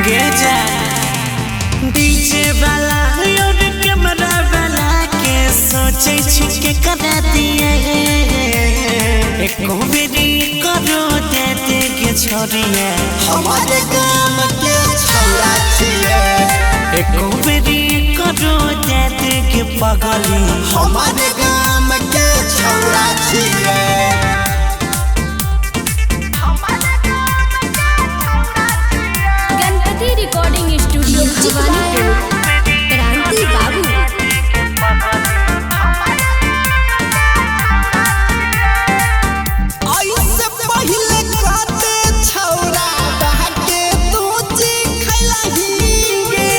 गे जा डीजे वाला और कैमरा वाला के सोचे छिके करा दिए एको बेरी करो देते के छोड़िए हमारे गांव के छौड़ा छिए एको बेरी करो देते के पगली हमारे गांव के छौड़ा छिए गणपति रिकॉर्डिंग स्टूडियो भवानीपुर क्रांति बाबू ऐसे पहिले खाते छौड़ा बहके दूजी खैलही गे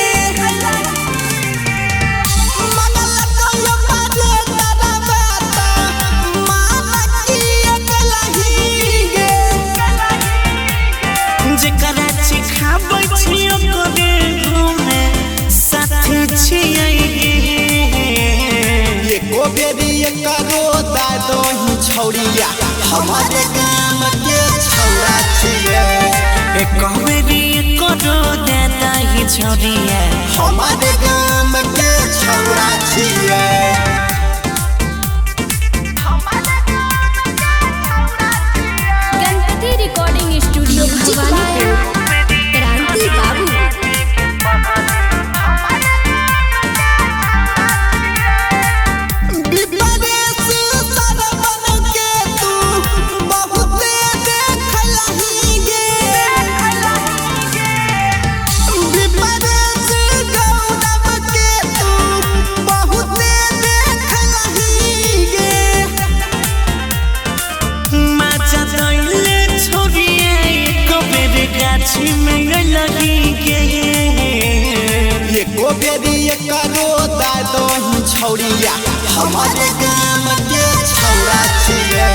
मंगल कोयो बाजे तारा बाता मामा की अकलही गे जेकरा सिखाबै छियो करे घूमे साथी छियै एको बेरी करो दादो ही छौड़िया हमारे गांव के छौड़ा छिए एको बेरी करो देता ही छोड़िए हमारे गांव के छौड़ा छिए गणपति रिकॉर्डिंग स्टूडियो भवानीपुर क्रांति बाबू विपरेश सरवन के तू बहुते देखलही गे विपरेश गौरव के तू बहुते देखलही गे माचा दैले छोड़िए एको बेरी गाछी में लगी के एको बेरी करो दादो ही छौड़िया हमारे गांव के छौड़ा छिए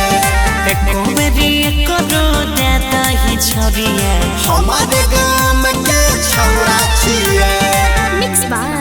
एको बेरी करो देता ही छोड़िए हमारे गांव के छौड़ा छिए मिक्स बाय